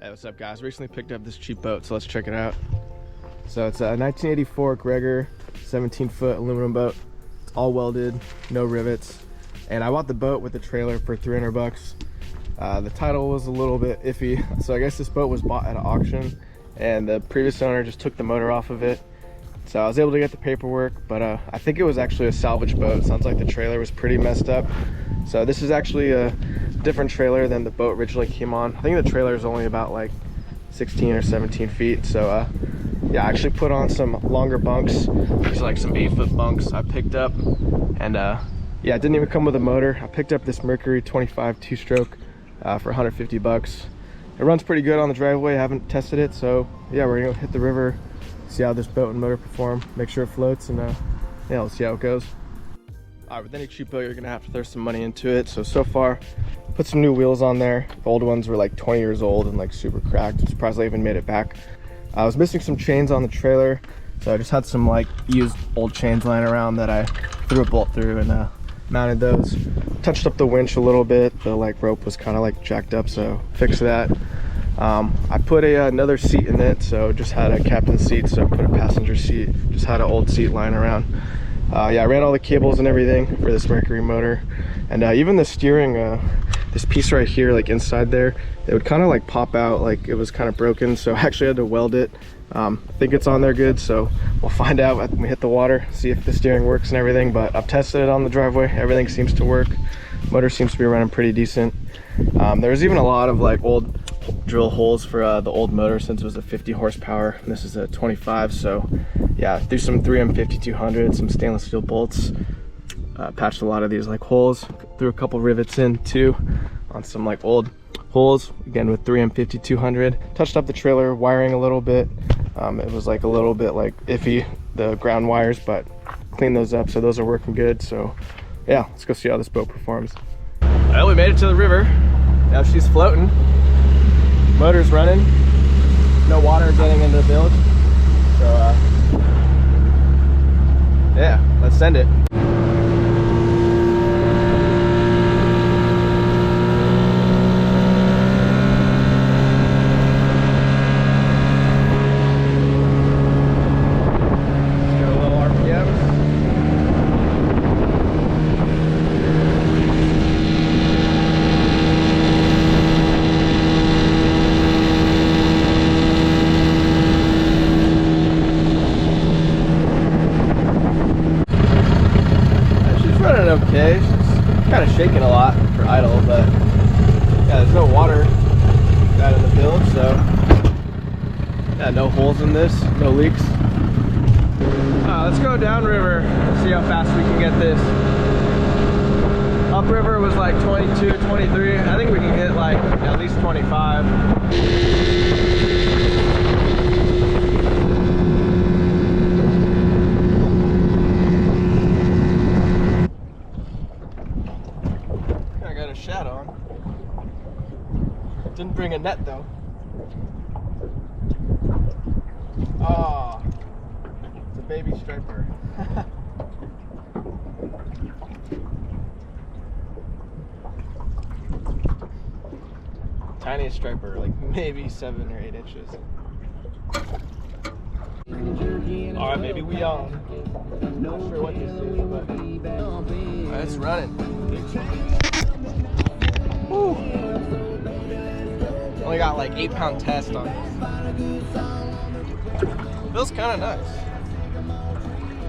Hey, what's up guys? Recently picked up this cheap boat, so let's check it out. So it's a 1984 Gregor 17-foot aluminum boat. It's all welded, no rivets. And I bought the boat with the trailer for 300 bucks. The title was a little bit iffy. So I guess this boat was bought at an auction and the previous owner just took the motor off of it. So I was able to get the paperwork, but I think it was actually a salvage boat. Sounds like the trailer was pretty messed up. So this is actually a different trailer than the boat originally came on. I think the trailer is only about like 16 or 17 feet. So yeah, I actually put on some longer bunks. These are like some 8-foot bunks I picked up. And yeah, it didn't even come with a motor. I picked up this Mercury 25 2-stroke for 150 bucks. It runs pretty good on the driveway. I haven't tested it. So yeah, we're gonna hit the river, see how this boat and motor perform, make sure it floats, and yeah, let's see how it goes. All right, with any cheap boat, you're gonna have to throw some money into it. So far, put some new wheels on there. The old ones were like 20 years old and like super cracked. I'm surprised I even made it back. I was missing some chains on the trailer, so I just had some like used old chains lying around that I threw a bolt through and mounted those. Touched up the winch a little bit. The like rope was kind of like jacked up, so fixed that. I put another seat in it, so just had a captain's seat, so I put a passenger seat. Just had an old seat lying around. Yeah, I ran all the cables and everything for this Mercury motor, and even the steering, this piece right here, like inside there, it would kind of like pop out, like it was kind of broken, so I actually had to weld it. I think it's on there good, so we'll find out when we hit the water, see if the steering works and everything. But I've tested it on the driveway, everything seems to work. Motor seems to be running pretty decent. There's even a lot of like old drill holes for the old motor, since it was a 50 horsepower and this is a 25. So yeah, threw some 3M 5200, some stainless steel bolts, patched a lot of these like holes, threw a couple rivets in too on some like old holes, again with 3M 5200. Touched up the trailer wiring a little bit. It was like a little bit like iffy, the ground wires, but cleaned those up, so those are working good. So yeah, let's go see how this boat performs. Well, we made it to the river. Now she's floating. Motor's running. No water getting into the bilge. So yeah, let's send it. Okay, she's kind of shaking a lot for idle, but yeah, there's no water out of the bilge, so yeah, no holes in this, no leaks. Let's go downriver, see how fast we can get this. Upriver was like 22, 23. I think we can hit like at least 25. Shat on. Didn't bring a net though. Oh, it's a baby striper. Tiniest striper, like maybe 7 or 8 inches. All right, maybe we not sure what this is, but it's running. Woo. Only got like 8-pound test on this. Feels kind of nice.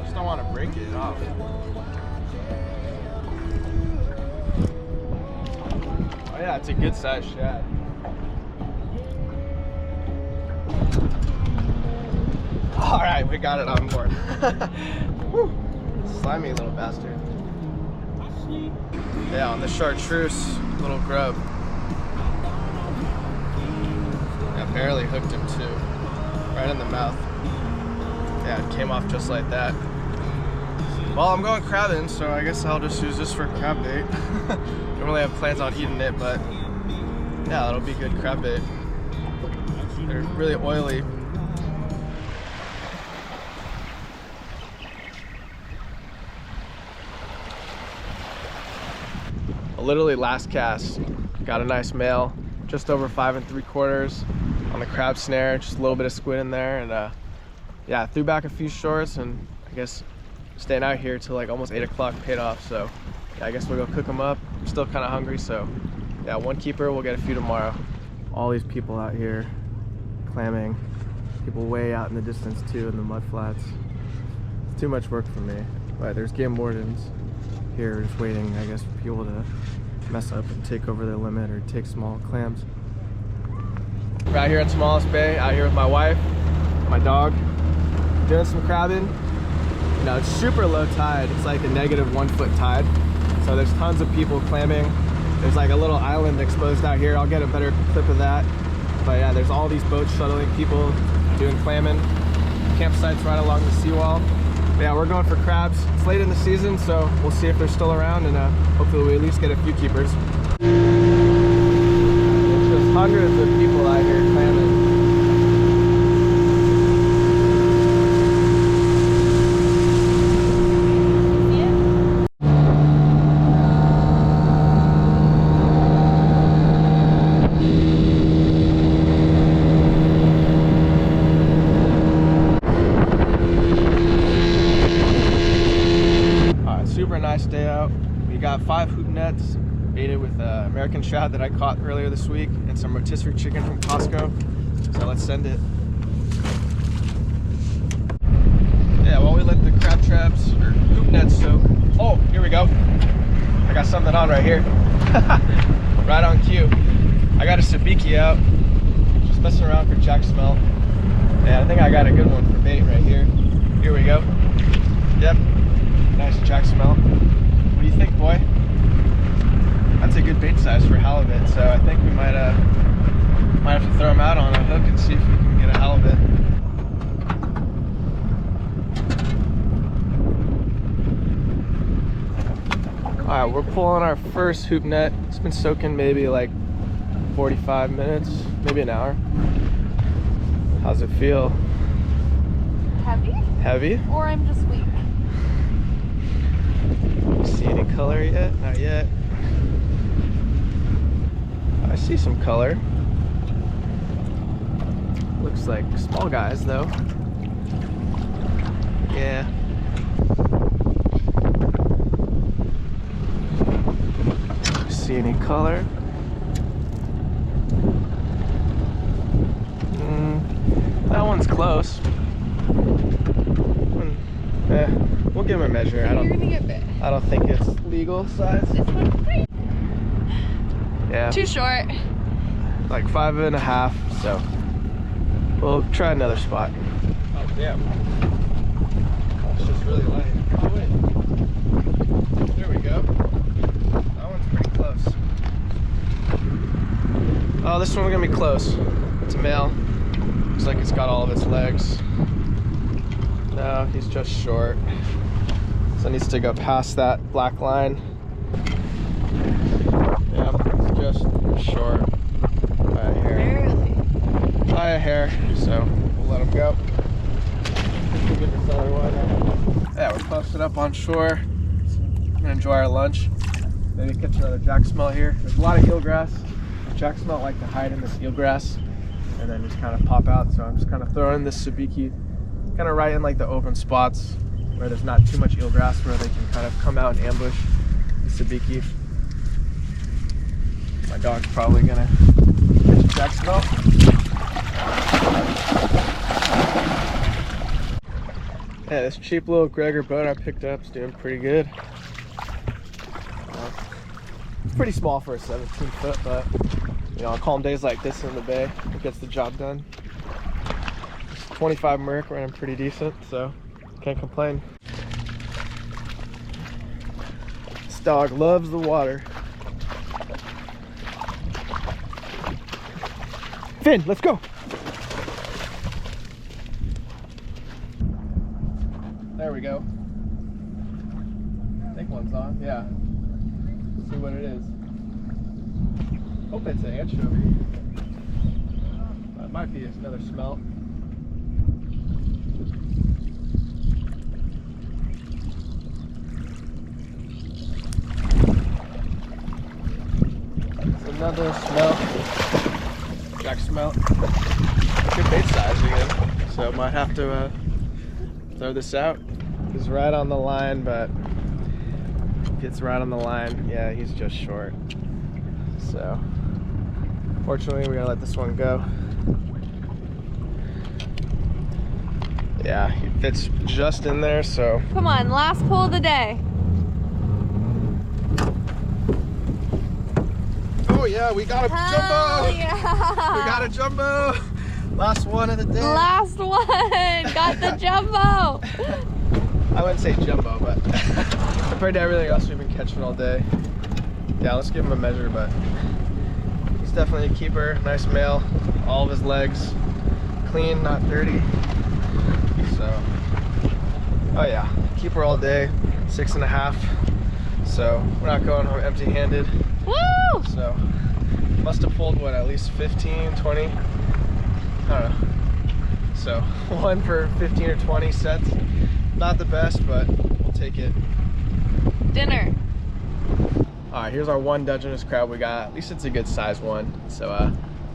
Just don't want to break it off. Oh yeah, it's a good size shad. All right, we got it on board. Woo. Slimy little bastard. Yeah, on the chartreuse, little grub. Yeah, barely hooked him too. Right in the mouth. Yeah, it came off just like that. Well, I'm going crabbing, so I guess I'll just use this for crab bait. Don't really have plans on eating it, but yeah, that'll be good crab bait. They're really oily. Literally last cast, got a nice male, just over 5 3/4 on the crab snare, just a little bit of squid in there, and yeah, threw back a few shorts, and I guess staying out here till like almost 8 o'clock paid off. So yeah, I guess we'll go cook them up. I'm still kind of hungry, so yeah, one keeper, we'll get a few tomorrow. All these people out here clamming, people way out in the distance too in the mud flats. It's too much work for me, but there's game wardens here just waiting, I guess, for people to mess up and take over their limit or take small clams. We're out here in Tomales Bay, out here with my wife, my dog, doing some crabbing. You know, it's super low tide. It's like a -1 foot tide. So there's tons of people clamming. There's like a little island exposed out here. I'll get a better clip of that. But yeah, there's all these boats shuttling people doing clamming. Campsites right along the seawall. But yeah, we're going for crabs. It's late in the season, so we'll see if they're still around, and hopefully we at least get a few keepers. There's just hundreds of people out here clamming. Nice day out. We got 5 hoop nets, baited with American shad that I caught earlier this week, and some rotisserie chicken from Costco. So let's send it. Yeah, while we let the crab traps or hoop nets soak. Oh, here we go. I got something on right here. Right on cue. I got a sabiki out. Just messing around for jack smelt. And I think I got a good one for bait right here. Here we go. Yep. Nice jack smelt. What do you think, boy? That's a good bait size for halibut, so I think we might have to throw him out on a hook and see if we can get a halibut. Alright, we're pulling our first hoop net. It's been soaking maybe like 45 minutes, maybe an hour. How's it feel? Heavy? Heavy? Or I'm just weak? See any color yet? Not yet. I see some color. Looks like small guys though. Yeah. See any color? That one's close. We'll give him a measure. I don't think it's legal size. This one's great. Yeah. Too short. Like 5.5. So we'll try another spot. Oh damn. It's just really light. Oh wait. There we go. That one's pretty close. Oh, this one's gonna be close. It's a male. Looks like it's got all of its legs. No, he's just short. So it needs to go past that black line. Yeah, it's just short by a hair. Barely. By a hair, so we'll let him go. We'll get this other one. Yeah, we're posted up on shore. I'm gonna enjoy our lunch. Maybe catch another jack smelt here. There's a lot of eelgrass. Jack smelt like to hide in this eelgrass and then just kind of pop out. So I'm just kind of throwing this sabiki kind of right in like the open spots where there's not too much eelgrass, where they can kind of come out and ambush the sabiki. My dog's probably gonna catch a jack smelt. Yeah, this cheap little Gregor boat I picked up is doing pretty good. It's pretty small for a 17 foot, but you know, on calm days like this in the bay, it gets the job done. 25 Merc running pretty decent, so can't complain. This dog loves the water. Finn, let's go. There we go. I think one's on, yeah. Let's see what it is. Hope it's an anchovy. That might be another smelt. It's another smelt. Jack smelt. Good bait size again. So might have to throw this out. He's right on the line, but gets right on the line. Yeah, he's just short. So fortunately, we gotta let this one go. Yeah, he fits just in there, so. Come on, last pull of the day. Oh yeah, we got a jumbo! Yeah. We got a jumbo! Last one of the day. Last one! Got the jumbo! I wouldn't say jumbo, but compared to everything else we've been catching all day. Yeah, let's give him a measure, but he's definitely a keeper. Nice male. All of his legs clean, not dirty. So, oh yeah, keeper all day, 6.5. So we're not going home empty-handed. Woo! So must have pulled what, at least 15, 20? I don't know. So one for 15 or 20 sets. Not the best, but we'll take it. Dinner. All right, here's our one Dungeness crab we got. At least it's a good size one. So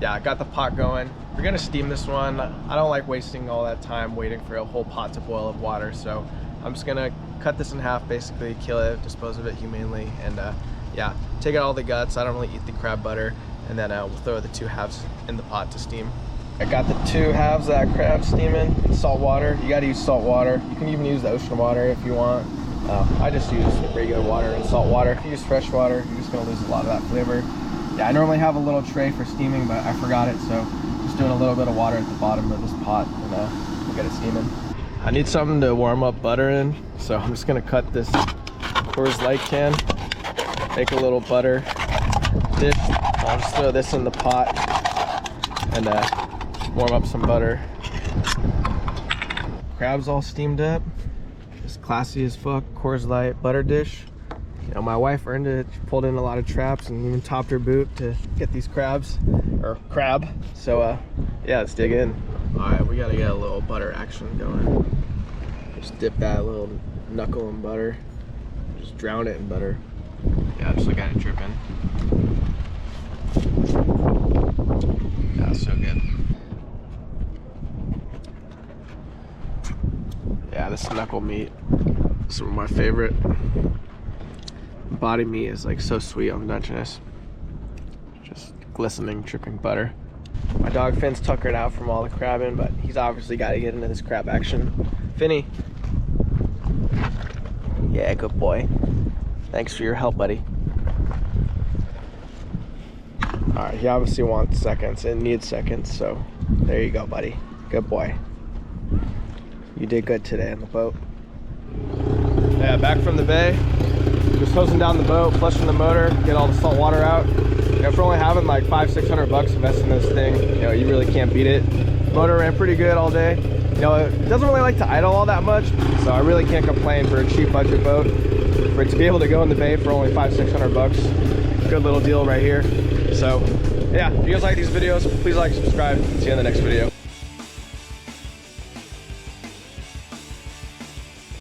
yeah, I got the pot going. We're gonna steam this one. I don't like wasting all that time waiting for a whole pot to boil of water. So I'm just gonna cut this in half, basically kill it, dispose of it humanely, and yeah, take out all the guts. I don't really eat the crab butter, and then we'll throw the 2 halves in the pot to steam. I got the 2 halves of that crab steaming in salt water. You gotta use salt water. You can even use the ocean water if you want. I just use regular water and salt water. If you use fresh water, you're just gonna lose a lot of that flavor. Yeah, I normally have a little tray for steaming, but I forgot it, so just doing a little bit of water at the bottom of this pot, and we'll get it steaming. I need something to warm up butter in, so I'm just gonna cut this Coors Light can, make a little butter dish. I'll just throw this in the pot and warm up some butter. Crab's all steamed up. This classy as fuck Coors Light butter dish. You know, my wife earned it. She pulled in a lot of traps and even topped her boot to get these crabs, or crab. So yeah, let's dig in. All right, we gotta get a little butter action going. Just dip that little knuckle in butter. Just drown it in butter. Yeah, just look at it dripping. Yeah, so good. Yeah, this knuckle meat is some of my favorite. Body meat is like so sweet on Dungeness. Just glistening, dripping butter. My dog Finn's tuckered out from all the crabbing, but he's obviously got to get into this crab action. Finny. Yeah, good boy. Thanks for your help, buddy. All right, he obviously wants seconds and needs seconds, so there you go, buddy. Good boy. You did good today on the boat. Yeah, back from the bay. Just hosing down the boat, flushing the motor, get all the salt water out. You know, for only having like $500-600 invested in this thing, you know, you really can't beat it. Motor ran pretty good all day. You know, it doesn't really like to idle all that much, so I really can't complain for a cheap budget boat. For it to be able to go in the bay for only $500-600, good little deal right here. So yeah, if you guys like these videos, please like, subscribe. See you in the next video.